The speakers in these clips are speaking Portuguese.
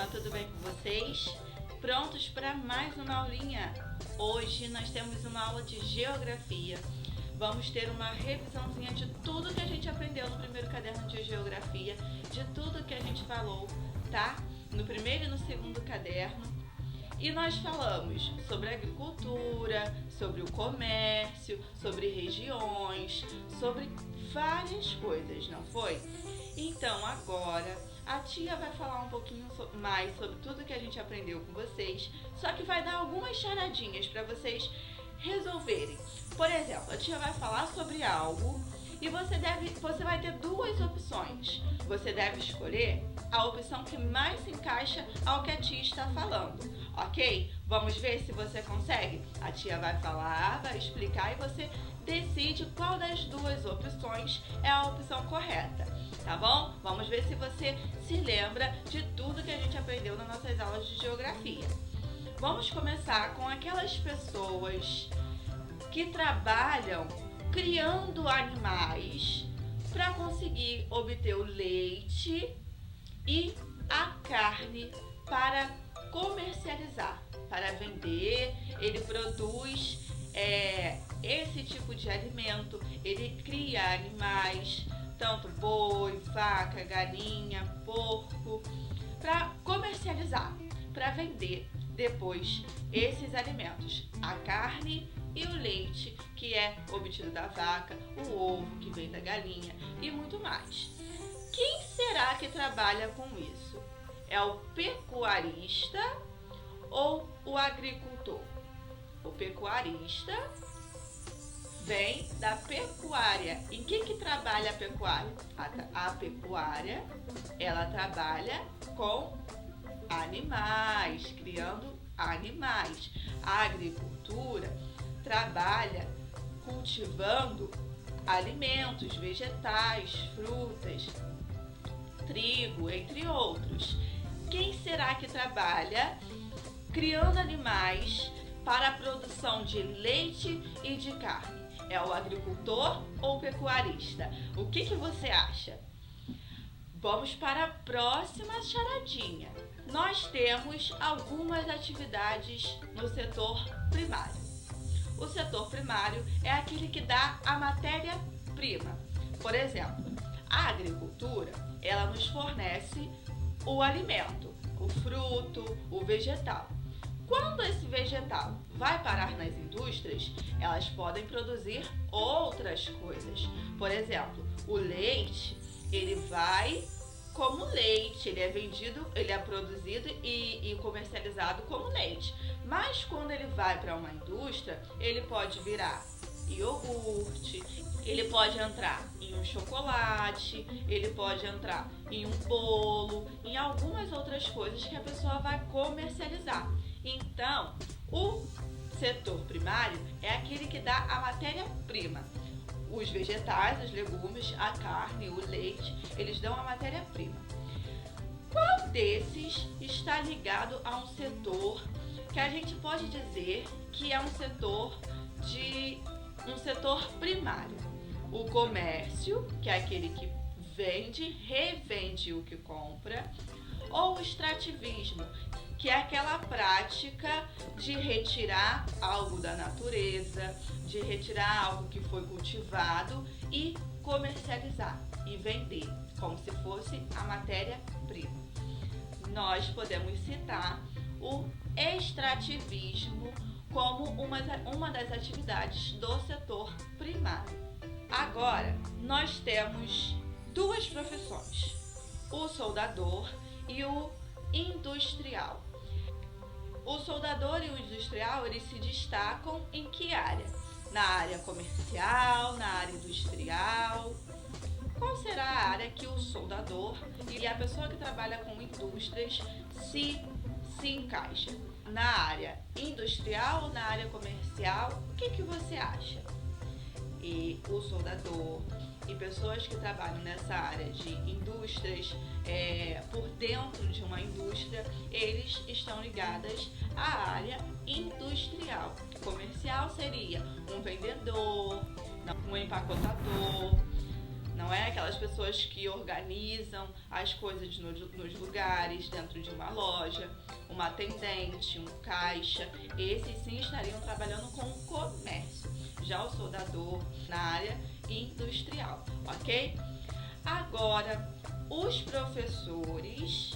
turma, tudo bem com vocês? Prontos para mais uma aulinha? Hoje nós temos uma aula de geografia. Vamos ter uma revisãozinha de tudo que a gente aprendeu no primeiro caderno de geografia, de tudo que a gente falou, tá? No primeiro e no segundo caderno. E nós falamos sobre agricultura, sobre o comércio, sobre regiões, sobre várias coisas, não foi? Então agora a tia vai falar um pouquinho mais sobre tudo que a gente aprendeu com vocês, só que vai dar algumas charadinhas para vocês resolverem. Por exemplo, a tia vai falar sobre algo e você vai ter duas opções. Você deve escolher a opção que mais se encaixa ao que a tia está falando, ok? Vamos ver se você consegue? A tia vai falar, vai explicar e você decide qual das duas opções é a opção correta, tá bom? Vamos ver se você se lembra de tudo que a gente aprendeu nas nossas aulas de geografia. Vamos começar com aquelas pessoas que trabalham criando animais para conseguir obter o leite e a carne para comercializar, para vender. Ele produz esse tipo de alimento, ele cria animais, tanto boi, vaca, galinha, porco, para comercializar, para vender depois esses alimentos, a carne e o leite que é obtido da vaca, o ovo que vem da galinha e muito mais. Quem será que trabalha com isso? É o pecuarista ou o agricultor? O pecuarista vem da pecuária. Em que trabalha a pecuária? A pecuária, ela trabalha com animais, criando animais. A agricultura trabalha cultivando alimentos, vegetais, frutas, trigo, entre outros. Quem será que trabalha criando animais para a produção de leite e de carne? É o agricultor ou o pecuarista? O que você acha? Vamos para a próxima charadinha. Nós temos algumas atividades no setor primário. O setor primário é aquele que dá a matéria-prima. Por exemplo, a agricultura, ela nos fornece o alimento, o fruto, o vegetal. Quando esse vegetal vai parar nas indústrias, elas podem produzir outras coisas. Por exemplo, o leite, ele vai como leite, ele é vendido, ele é produzido e comercializado como leite. Mas quando ele vai para uma indústria, ele pode virar iogurte, ele pode entrar em um chocolate, ele pode entrar em um bolo, em algumas outras coisas que a pessoa vai comercializar. Então, o setor primário é aquele que dá a matéria-prima. Os vegetais, os legumes, a carne, o leite, eles dão a matéria-prima. Qual desses está ligado a um setor que a gente pode dizer que é um setor primário? O comércio, que é aquele que vende, revende o que compra, ou o extrativismo, que é aquela prática de retirar algo da natureza, de retirar algo que foi cultivado e comercializar e vender, como se fosse a matéria-prima. Nós podemos citar o extrativismo como uma das atividades do setor primário. Agora, nós temos duas profissões, o soldador e o industrial. O soldador e o industrial, eles se destacam em que área? Na área comercial, na área industrial. Qual será a área que o soldador e a pessoa que trabalha com indústrias se encaixa? Na área industrial ou na área comercial? O que você acha? E o soldador e pessoas que trabalham nessa área de indústrias, por dentro de uma indústria, eles estão ligadas à área industrial. Comercial seria um vendedor, um empacotador, não é? Aquelas pessoas que organizam as coisas nos lugares, dentro de uma loja, uma atendente, um caixa. Esses sim estariam trabalhando com o comércio. Já o soldador na área industrial, ok? Agora, os professores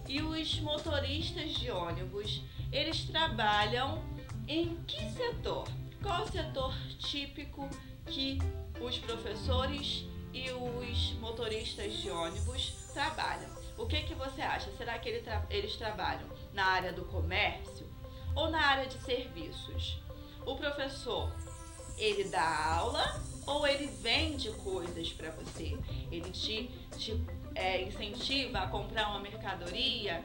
e os motoristas de ônibus, eles trabalham em que setor? Qual o setor típico que os professores e os motoristas de ônibus trabalham? O que você acha? Será que eles trabalham na área do comércio ou na área de serviços? O professor, ele dá aula ou ele vende coisas para você? Ele te incentiva a comprar uma mercadoria?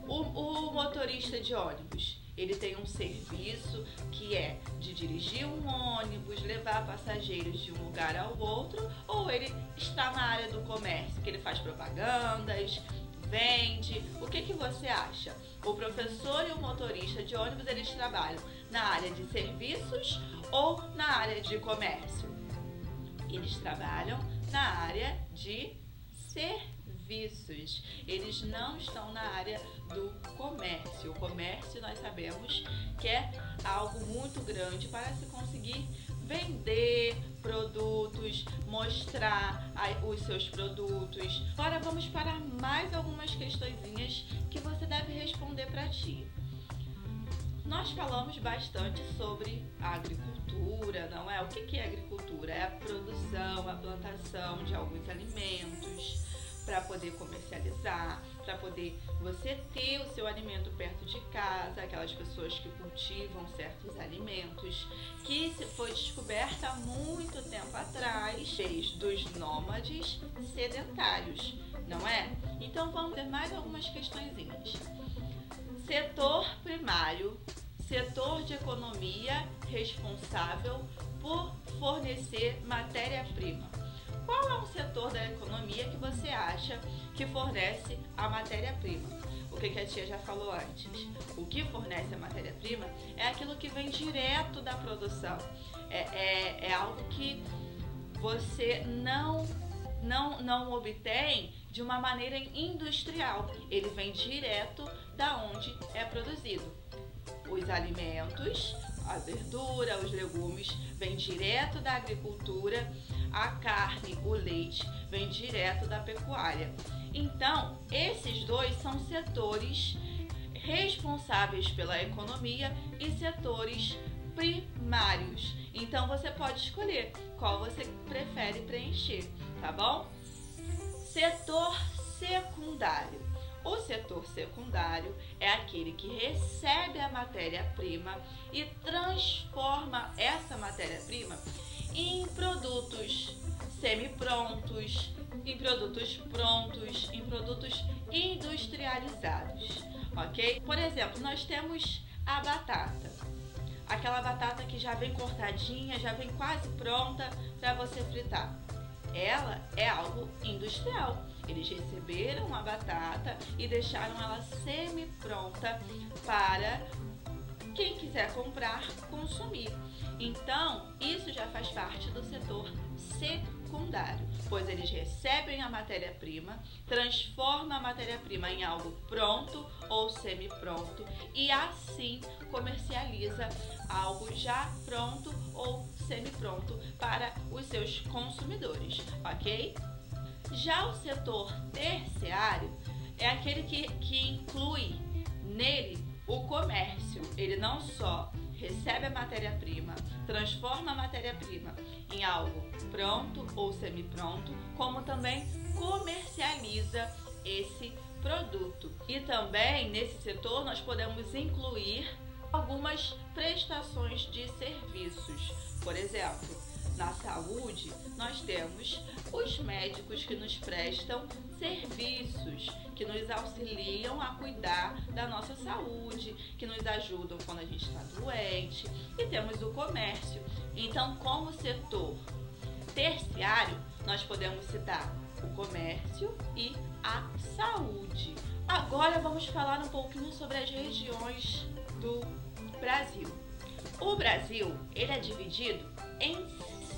O motorista de ônibus, ele tem um serviço que é de dirigir um ônibus, levar passageiros de um lugar ao outro, ou ele está na área do comércio, que ele faz propagandas, vende? O que você acha? O professor e o motorista de ônibus, eles trabalham na área de serviços ou na área de comércio? Eles trabalham na área de serviços. Eles não estão na área do comércio. O comércio, nós sabemos que é algo muito grande para se conseguir vender produtos, mostrar os seus produtos. Agora vamos para mais algumas questõezinhas que você deve responder para ti. Nós falamos bastante sobre a agricultura, não é? O que é agricultura? É a produção, a plantação de alguns alimentos para poder comercializar, para poder você ter o seu alimento perto de casa, aquelas pessoas que cultivam certos alimentos, que foi descoberta há muito tempo atrás, desde os nômades sedentários, não é? Então vamos ver mais algumas questõezinhas. Setor primário, setor de economia responsável por fornecer matéria-prima. Qual é o setor da economia que você acha que fornece a matéria-prima? O que a tia já falou antes? O que fornece a matéria-prima é aquilo que vem direto da produção. É algo que você não obtém de uma maneira industrial. Ele vem direto da onde é produzido. Os alimentos, a verdura, os legumes, vêm direto da agricultura. A carne, o leite, vem direto da pecuária. Então, esses dois são setores responsáveis pela economia e setores primários. Então, você pode escolher qual você prefere preencher, tá bom? Setor secundário. O setor secundário é aquele que recebe a matéria-prima e transforma essa matéria-prima em produtos semi-prontos, em produtos prontos, em produtos industrializados, ok? Por exemplo, nós temos a batata. Aquela batata que já vem cortadinha, já vem quase pronta para você fritar. Ela é algo industrial. Eles receberam a batata e deixaram ela semi-pronta para quem quiser comprar, consumir. Então, isso já faz parte do setor secundário, pois eles recebem a matéria-prima, transformam a matéria-prima em algo pronto ou semi-pronto e assim comercializa algo já pronto ou semi-pronto para os seus consumidores, ok? Já o setor terciário é aquele que inclui nele o comércio. Ele não só recebe a matéria-prima, transforma a matéria-prima em algo pronto ou semi-pronto, como também comercializa esse produto. E também nesse setor nós podemos incluir algumas prestações de serviços. Por exemplo, na saúde, nós temos os médicos que nos prestam serviços, que nos auxiliam a cuidar da nossa saúde, que nos ajudam quando a gente está doente, e temos o comércio. Então, como setor terciário, nós podemos citar o comércio e a saúde. Agora vamos falar um pouquinho sobre as regiões do Brasil. O Brasil, ele é dividido em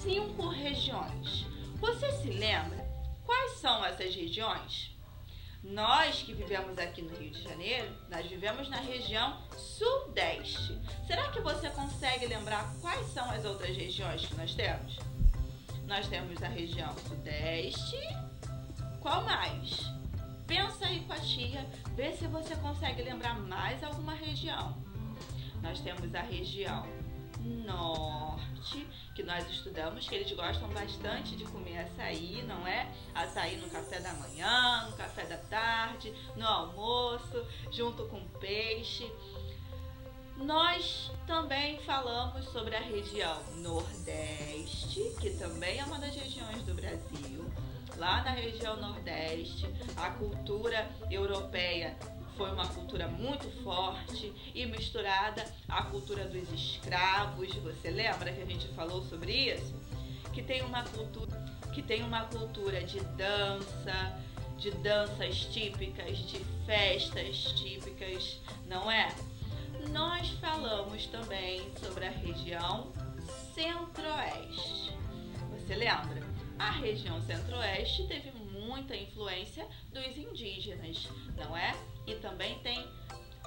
5 regiões. Você se lembra quais são essas regiões? Nós que vivemos aqui no Rio de Janeiro, nós vivemos na região sudeste. Será que você consegue lembrar quais são as outras regiões que nós temos? Nós temos a região sudeste. Qual mais? Pensa aí com a tia, vê se você consegue lembrar mais alguma região. Nós temos a região norte, que nós estudamos, que eles gostam bastante de comer açaí, não é? Açaí no café da manhã, no café da tarde, no almoço, junto com peixe. Nós também falamos sobre a região nordeste, que também é uma das regiões do Brasil. Lá na região nordeste, a cultura europeia foi uma cultura muito forte e misturada à cultura dos escravos. Você lembra que a gente falou sobre isso? Que tem uma cultura de danças típicas, de festas típicas, não é? Nós falamos também sobre a região centro-oeste. Você lembra? A região centro-oeste teve muita influência dos indígenas, não é? E também tem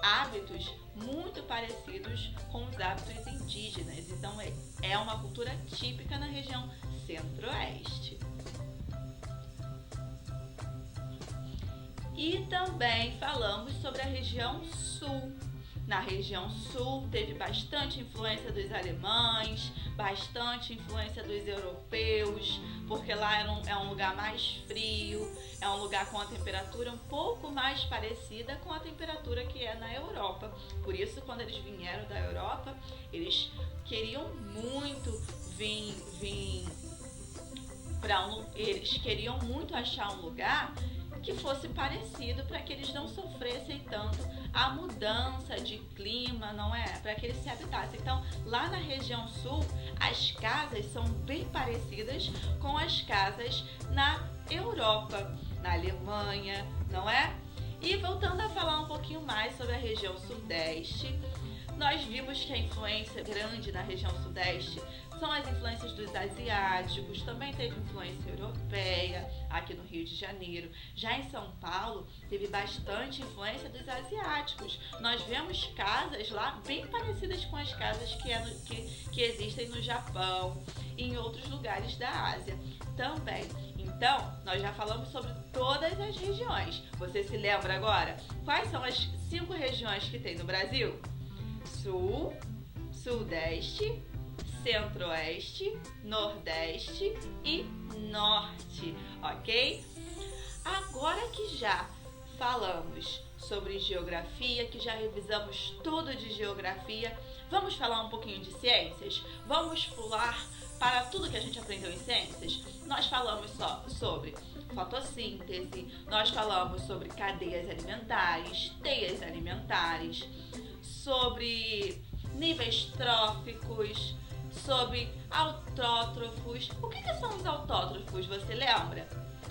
hábitos muito parecidos com os hábitos indígenas. Então é uma cultura típica na região centro-oeste. E também falamos sobre a região sul. Na região sul teve bastante influência dos alemães, bastante influência dos europeus, porque lá é um lugar mais frio, é um lugar com a temperatura um pouco mais parecida com a temperatura que é na Europa. Por isso, quando eles vieram da Europa, eles queriam muito eles queriam muito achar um lugar que fosse parecido para que eles não sofressem tanto a mudança de clima, não é? Para que eles se habitassem. Então, lá na região sul, as casas são bem parecidas com as casas na Europa, na Alemanha, não é? E voltando a falar um pouquinho mais sobre a região sudeste, nós vimos que a influência grande na região sudeste são as influências dos asiáticos, também teve influência europeia aqui no Rio de Janeiro. Já em São Paulo, teve bastante influência dos asiáticos. Nós vemos casas lá bem parecidas com as casas que existem no Japão e em outros lugares da Ásia também. Então, nós já falamos sobre todas as regiões. Você se lembra agora? Quais são as 5 regiões que tem no Brasil? Sul, Sudeste, Centro-Oeste, Nordeste e Norte, ok? Agora que já falamos sobre geografia, que já revisamos tudo de geografia, vamos falar um pouquinho de ciências? Vamos pular para tudo que a gente aprendeu em ciências? Nós falamos só sobre fotossíntese, nós falamos sobre cadeias alimentares, teias alimentares, sobre níveis tróficos, sobre autótrofos. O que são os autótrofos, você lembra?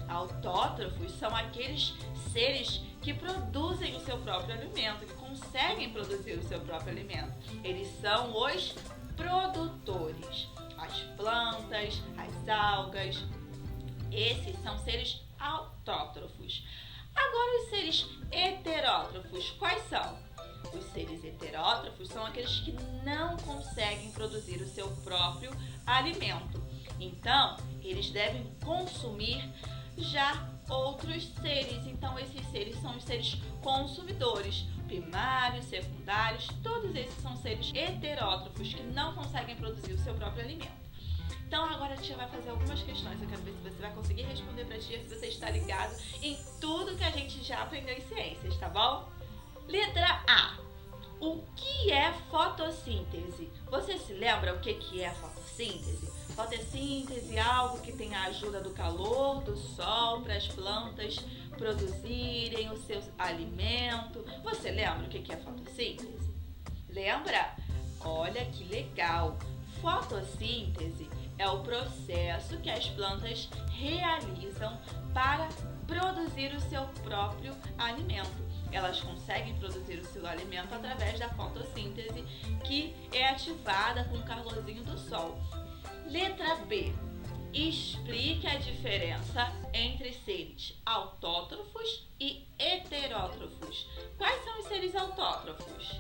Autótrofos são aqueles seres que produzem o seu próprio alimento, que conseguem produzir o seu próprio alimento. Eles são os produtores. As plantas, as algas, esses são seres autótrofos. Agora os seres heterótrofos, quais são? Os seres heterótrofos são aqueles que não conseguem produzir o seu próprio alimento. Então, eles devem consumir já outros seres. Então, esses seres são os seres consumidores, primários, secundários, todos esses são seres heterótrofos que não conseguem produzir o seu próprio alimento. Então, agora a tia vai fazer algumas questões. Eu quero ver se você vai conseguir responder pra tia, se você está ligado em tudo que a gente já aprendeu em ciências, tá bom? Letra A. O que é fotossíntese? Você se lembra o que é fotossíntese? Fotossíntese é algo que tem a ajuda do calor do sol para as plantas produzirem o seu alimento. Você lembra o que é fotossíntese? Lembra? Olha que legal! Fotossíntese é o processo que as plantas realizam para produzir o seu próprio alimento. Elas conseguem produzir o seu alimento através da fotossíntese, que é ativada com o calorzinho do sol. Letra B. Explique a diferença entre seres autótrofos e heterótrofos. Quais são os seres autótrofos?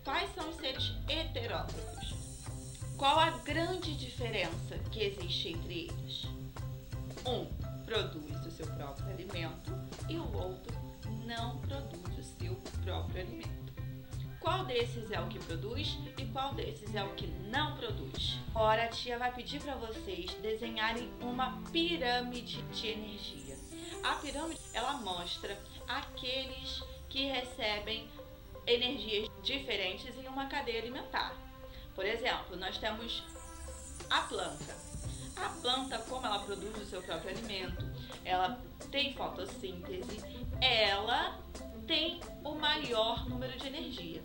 Quais são os seres heterótrofos? Qual a grande diferença que existe entre eles? Um produz o seu próprio alimento e o outro não produz o seu próprio alimento. Qual desses é o que produz e qual desses é o que não produz? Agora a tia vai pedir para vocês desenharem uma pirâmide de energia. A pirâmide, ela mostra aqueles que recebem energias diferentes em uma cadeia alimentar. Por exemplo, nós temos a planta. A planta, como ela produz o seu próprio alimento, ela tem fotossíntese, ela tem o maior número de energia.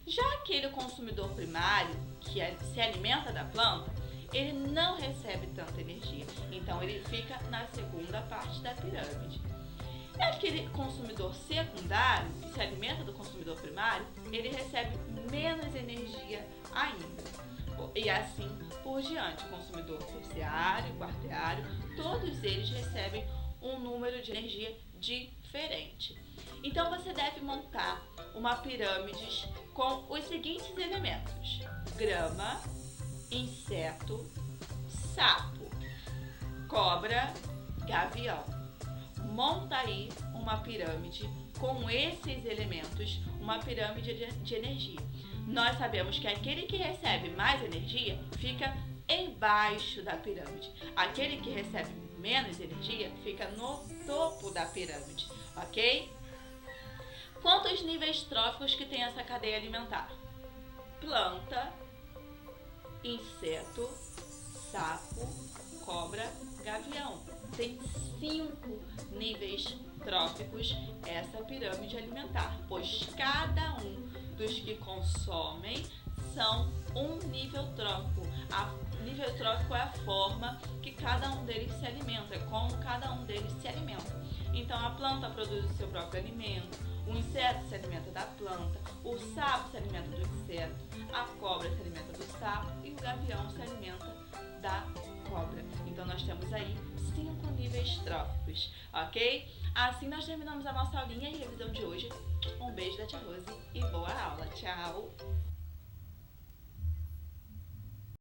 Já aquele consumidor primário, que se alimenta da planta, ele não recebe tanta energia, então ele fica na segunda parte da pirâmide. E aquele consumidor secundário, que se alimenta do consumidor primário, ele recebe menos energia ainda. E assim por diante, consumidor terciário, quartário, todos eles recebem um número de energia diferente. Então você deve montar uma pirâmide com os seguintes elementos: grama, inseto, sapo, cobra, gavião. Monta aí uma pirâmide com esses elementos, uma pirâmide de energia. Nós sabemos que aquele que recebe mais energia fica embaixo da pirâmide. Aquele que recebe menos energia fica no topo da pirâmide, ok? Quantos níveis tróficos que tem essa cadeia alimentar? Planta, inseto, sapo, cobra, gavião. Tem 5 níveis tróficos essa pirâmide alimentar, pois cada um dos que consomem são um nível trófico. Nível trófico é a forma que cada um deles se alimenta, é como cada um deles se alimenta. Então a planta produz o seu próprio alimento, o inseto se alimenta da planta, o sapo se alimenta do inseto, a cobra se alimenta do sapo e o gavião se alimenta da cobra. Então nós temos aí 5 níveis tróficos, ok? Assim nós terminamos a nossa aulinha e revisão de hoje. Um beijo da tia Rose e boa aula. Tchau!